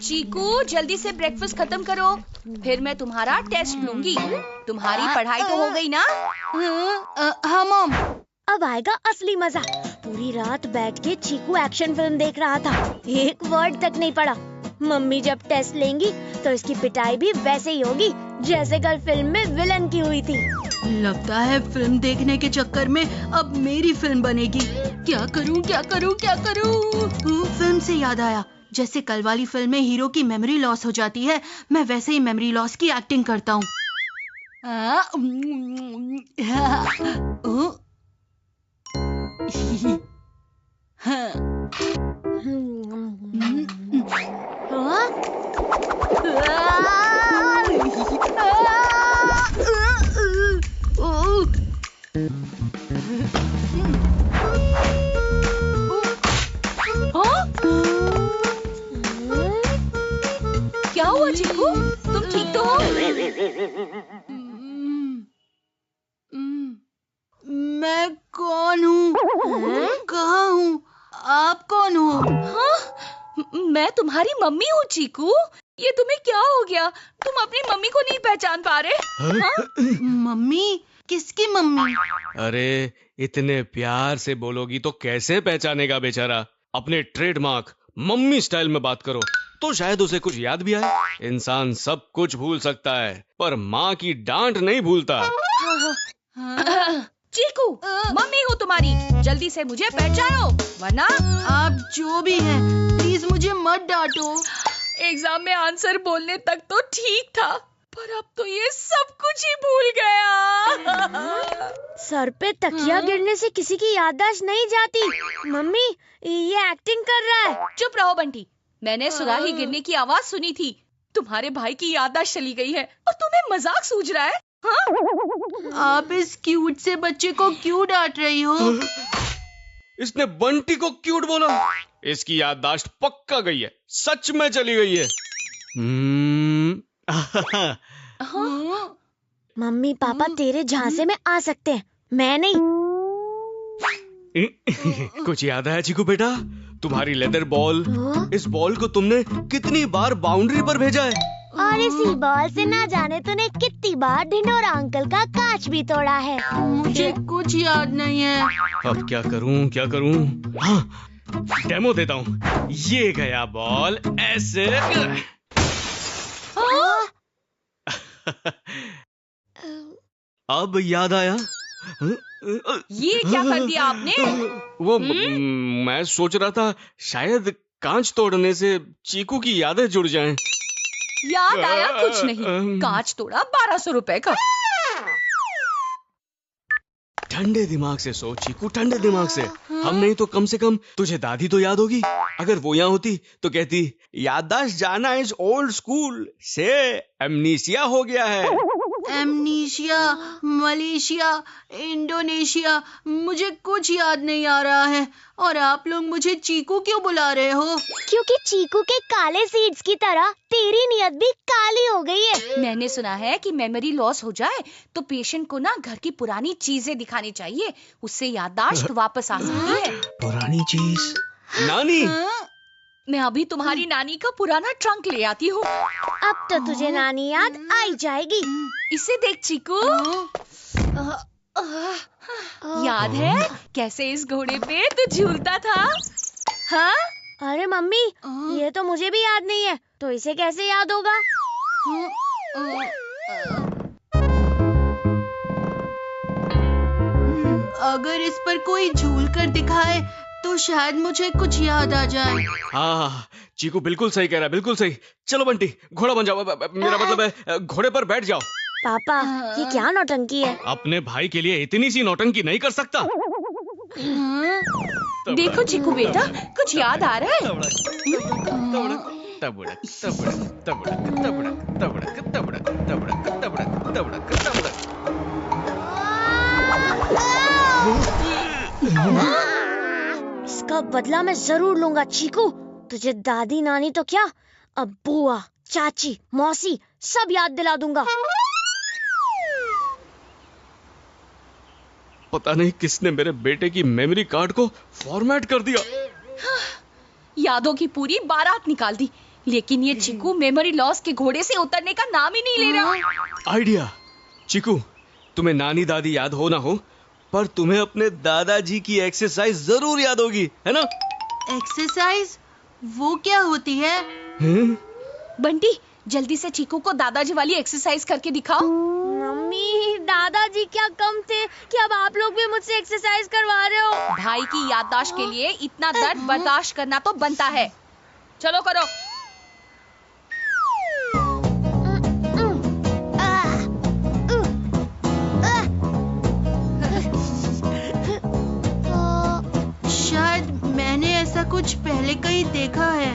चीकू जल्दी से ब्रेकफास्ट खत्म करो, फिर मैं तुम्हारा टेस्ट लूंगी। तुम्हारी पढ़ाई तो हो गई ना? हाँ मॉम। अब आएगा असली मजा। पूरी रात बैठ के चीकू एक्शन फिल्म देख रहा था, एक वर्ड तक नहीं पढ़ा। मम्मी जब टेस्ट लेंगी तो इसकी पिटाई भी वैसे ही होगी जैसे कल फिल्म में विलन की हुई थी। लगता है फिल्म देखने के चक्कर में अब मेरी फिल्म बनेगी। क्या करूं क्या करूं क्या करूं? फिल्म से याद आया, जैसे कल वाली फिल्म में हीरो की मेमोरी लॉस हो जाती है, मैं वैसे ही मेमोरी लॉस की एक्टिंग करता हूँ। क्या हुआ चीकू, तुम ठीक तो हो? मैं कौन हूँ? कहाँ हूँ? आप कौन हो? हाँ, मैं तुम्हारी मम्मी हूँ चीकू। ये तुम्हें क्या हो गया? तुम अपनी मम्मी को नहीं पहचान पा रहे? हाँ? मम्मी? किसकी मम्मी? अरे इतने प्यार से बोलोगी तो कैसे पहचानेगा बेचारा। अपने ट्रेडमार्क मम्मी स्टाइल में बात करो तो शायद उसे कुछ याद भी आए। इंसान सब कुछ भूल सकता है पर माँ की डांट नहीं भूलता। चीकू, मम्मी हूँ तुम्हारी, जल्दी से मुझे पहचानो वरना। आप जो भी हैं, प्लीज मुझे मत डांटो। एग्जाम में आंसर बोलने तक तो ठीक था, पर अब तो ये सब कुछ ही भूल गया। सर पे तकिया गिरने से किसी की याददाश्त नहीं जाती। मम्मी ये एक्टिंग कर रहा है। चुप रहो बंटी, मैंने सुराही गिरने की आवाज सुनी थी। तुम्हारे भाई की याददाश्त चली गई है और तुम्हें मजाक सूझ रहा है? हाँ? आप इस क्यूट से बच्चे को क्यों डांट रही हो? इसने बंटी को क्यूट बोला। इसकी याददाश्त पक्का गई है, सच में चली गई है। हाँ? मम्मी पापा तेरे झांसे में आ सकते हैं, मैं नहीं। कुछ याद आया चीकू बेटा? तुम्हारी लेदर बॉल, इस बॉल को तुमने कितनी बार बाउंड्री पर भेजा है? और इसी बॉल से ना जाने तूने कितनी बार ढिंडोरा अंकल का कांच भी तोड़ा है। मुझे कुछ याद नहीं है। अब क्या करूं क्या करूं? हाँ, डेमो देता हूँ। ये गया बॉल ऐसे। अब याद आया? ये क्या कर दिया आपने? वो मैं सोच रहा था शायद कांच तोड़ने से चीकू की यादें जुड़ जाएं। याद आया कुछ नहीं, कांच तोड़ा 1200 रुपए का। ठंडे दिमाग से सोच चीकू, ठंडे दिमाग से। हम नहीं तो कम से कम तुझे दादी तो याद होगी। अगर वो यहाँ होती तो कहती याददाश्त जाना इज ओल्ड स्कूल से एमनीसिया हो गया है। एमनीशिया, मलेशिया, इंडोनेशिया, मुझे कुछ याद नहीं आ रहा है। और आप लोग मुझे चीकू क्यों बुला रहे हो? क्योंकि चीकू के काले सीड्स की तरह तेरी नियत भी काली हो गई है। मैंने सुना है कि मेमोरी लॉस हो जाए तो पेशेंट को ना घर की पुरानी चीजें दिखानी चाहिए, उससे याददाश्त वापस आ सकती है। पुरानी चीज? नानी? मैं अभी तुम्हारी नानी का पुराना ट्रंक ले आती हूँ। अब तो तुझे नानी याद आई जाएगी। इसे देख चीकू, याद है कैसे इस घोड़े पे तू झूलता था? हाँ? अरे मम्मी, ये तो मुझे भी याद नहीं है, तो इसे कैसे याद होगा? अगर इस पर कोई झूल कर दिखाए तो शायद मुझे कुछ याद आ जाए। हाँ, चीकू बिल्कुल सही कह रहा है, बिल्कुल सही। चलो बंटी, घोड़ा बन जाओ। मेरा मतलब है घोड़े पर बैठ जाओ। पापा, ये क्या नौटंकी है? अपने भाई के लिए इतनी सी नौटंकी नहीं कर सकता। देखो चीकू बेटा, कुछ याद आ रहा है? इसका बदला मैं जरूर लूंगा चीकू। तुझे दादी नानी तो क्या, अब बुआ, चाची, मौसी सब याद दिला दूंगा। पता नहीं किसने मेरे बेटे की मेमोरी कार्ड को फॉर्मेट कर दिया। यादों की पूरी बारात निकाल दी। लेकिन ये चीकू मेमोरी लॉस के घोड़े से उतरने का नाम ही नहीं ले रहा। आइडिया। चीकू, तुम्हें नानी दादी याद हो ना हो, पर तुम्हें अपने दादाजी की एक्सरसाइज जरूर याद होगी, है ना? एक्सरसाइज? वो क्या होती है? बंटी, जल्दी से चीकू को दादाजी वाली एक्सरसाइज करके दिखाओ। मम्मी, दादाजी क्या कम थे कि अब आप लोग भी मुझसे एक्सरसाइज करवा रहे हो? भाई की याददाश्त के लिए इतना दर्द बर्दाश्त करना तो बनता है। चलो करो। शायद मैंने ऐसा कुछ पहले कहीं देखा है।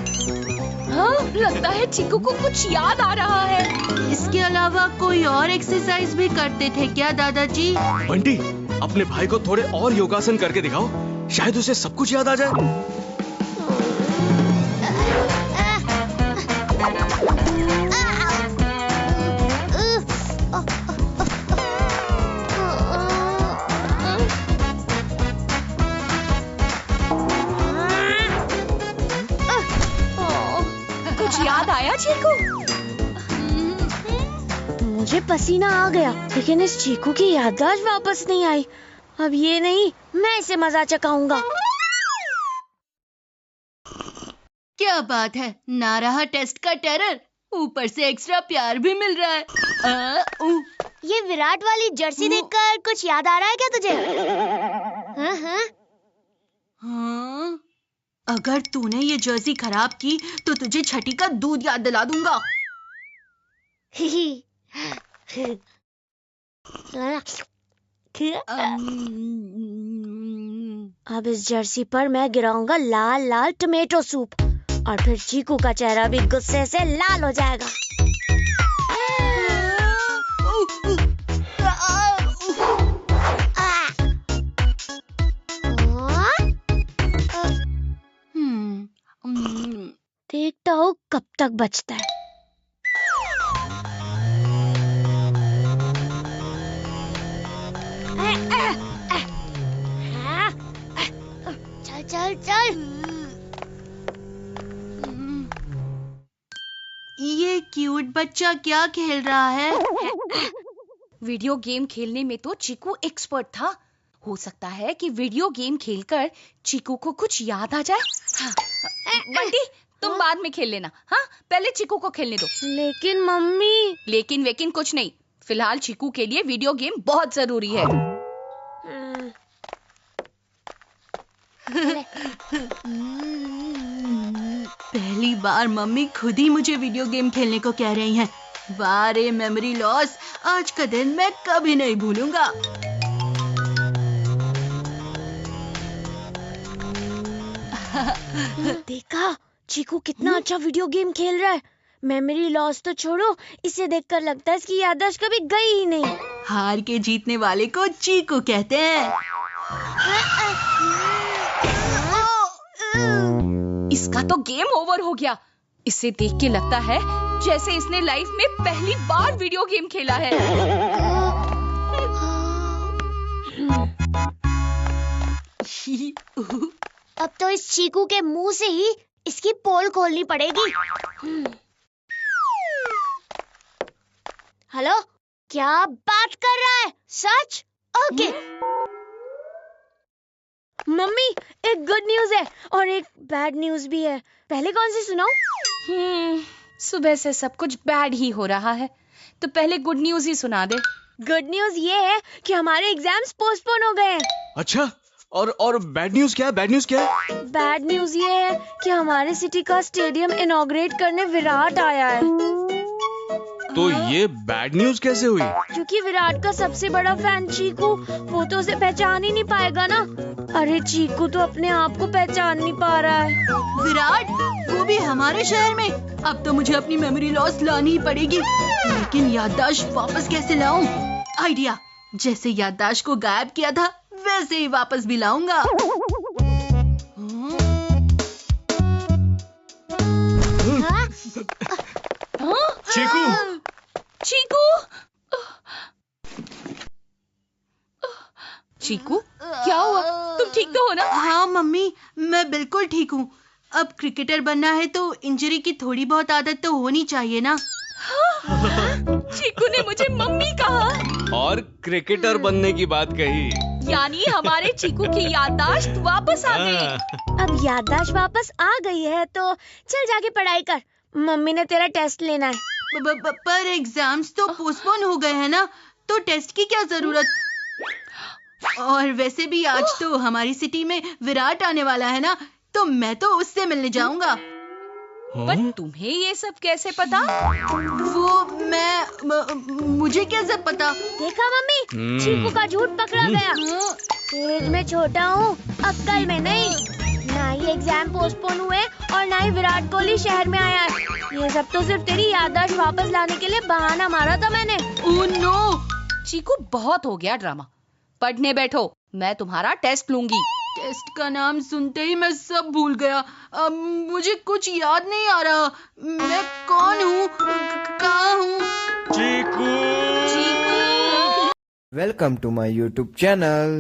हाँ, लगता है चीकू को कुछ याद आ रहा है। इसके अलावा कोई और एक्सरसाइज भी करते थे क्या दादाजी? बंटी, अपने भाई को थोड़े और योगासन करके दिखाओ, शायद उसे सब कुछ याद आ जाए। कुछ याद आया चीकू? मुझे पसीना आ गया, लेकिन इस चीकू की याददाश्त वापस नहीं आई। अब ये नहीं, मैं इसे मजा चखाऊंगा। क्या बात है, ना रहा टेस्ट का टेरर, ऊपर से एक्स्ट्रा प्यार भी मिल रहा है। ये विराट वाली जर्सी देखकर कुछ याद आ रहा है क्या तुझे? हाँ, अगर तूने ये जर्सी खराब की तो तुझे छठी का दूध याद दिला दूंगा। अब इस जर्सी पर मैं गिराऊंगा लाल लाल टमेटो सूप, और फिर चीकू का चेहरा भी गुस्से से लाल हो जाएगा। देखता हूँ कब तक बचता है। चल चल चल। ये क्यूट बच्चा क्या खेल रहा है? वीडियो गेम खेलने में तो चीकू एक्सपर्ट था। हो सकता है कि वीडियो गेम खेलकर चीकू को कुछ याद आ जाए। हाँ। बंटी, तुम बाद में खेल लेना। हाँ, पहले चीकू को खेलने दो। लेकिन मम्मी। लेकिन वेकिन कुछ नहीं, फिलहाल चीकू के लिए वीडियो गेम बहुत जरूरी है। पहली बार मम्मी खुद ही मुझे वीडियो गेम खेलने को कह रही हैं। वाह रे मेमोरी लॉस, आज का दिन मैं कभी नहीं भूलूंगा। देखा, चीकू कितना अच्छा वीडियो गेम खेल रहा है। मेमोरी लॉस तो छोड़ो, इसे देखकर लगता है इसकी याददाश्त कभी गई ही नहीं। हार के जीतने वाले को चीकू कहते हैं। इसका तो गेम ओवर हो गया। इसे देख के लगता है जैसे इसने लाइफ में पहली बार वीडियो गेम खेला है। अब तो इस चीकू के मुंह से ही इसकी पोल खोलनी पड़ेगी। हेलो, क्या बात कर रहा है? सच? ओके। मम्मी, एक गुड न्यूज है और एक बैड न्यूज भी है। पहले कौन सी सुनाऊं? सुबह से सब कुछ बैड ही हो रहा है, तो पहले गुड न्यूज ही सुना दे। गुड न्यूज ये है कि हमारे एग्जाम्स पोस्टपोन हो गए हैं। अच्छा, और बैड न्यूज क्या है? बैड न्यूज क्या है? बैड न्यूज ये है कि हमारे सिटी का स्टेडियम इनॉग्रेट करने विराट आया है। तो ये बैड न्यूज कैसे हुई? क्योंकि विराट का सबसे बड़ा फैन चीकू, वो तो उसे पहचान ही नहीं पाएगा ना। अरे चीकू तो अपने आप को पहचान नहीं पा रहा है। विराट, वो भी हमारे शहर में। अब तो मुझे अपनी मेमोरी लॉस लानी ही पड़ेगी। लेकिन याददाश्त वापस कैसे लाऊं? आइडिया, जैसे याददाश्त को गायब किया था वैसे ही वापस भी लाऊंगा। चीकू, चीकू, चीकू, क्या हुआ? तुम ठीक तो हो ना? हाँ मम्मी, मैं बिल्कुल ठीक हूँ। अब क्रिकेटर बनना है तो इंजरी की थोड़ी बहुत आदत तो होनी चाहिए ना। चीकू ने मुझे मम्मी कहा। और क्रिकेटर बनने की बात कही। यानी हमारे चीकू की याददाश्त वापस आ गई। अब याददाश्त वापस आ गई है तो चल जाके पढ़ाई कर, मम्मी ने तेरा टेस्ट लेना है। पर एग्जाम्स तो पोस्टपोन हो गए हैं ना, तो टेस्ट की क्या जरूरत। और वैसे भी आज तो हमारी सिटी में विराट आने वाला है ना, तो मैं तो उससे मिलने जाऊंगा। पर तुम्हें ये सब कैसे पता? मुझे कैसे पता। देखा मम्मी, चीकू का झूठ पकड़ा गया। एज में छोटा हूँ, अक्ल में नहीं। ना ही एग्जाम पोस्टपोन हुए और ना ही विराट कोहली शहर में आया है। ये सब तो सिर्फ तेरी याददाश्त वापस लाने के लिए बहाना मारा था मैंने। Oh no! चीकू बहुत हो गया ड्रामा। पढ़ने बैठो, मैं तुम्हारा टेस्ट लूंगी। टेस्ट का नाम सुनते ही मैं सब भूल गया। मुझे कुछ याद नहीं आ रहा। मैं कौन हूँ, कहाँ हूँ? चीकू। चीकू। Welcome to my YouTube channel.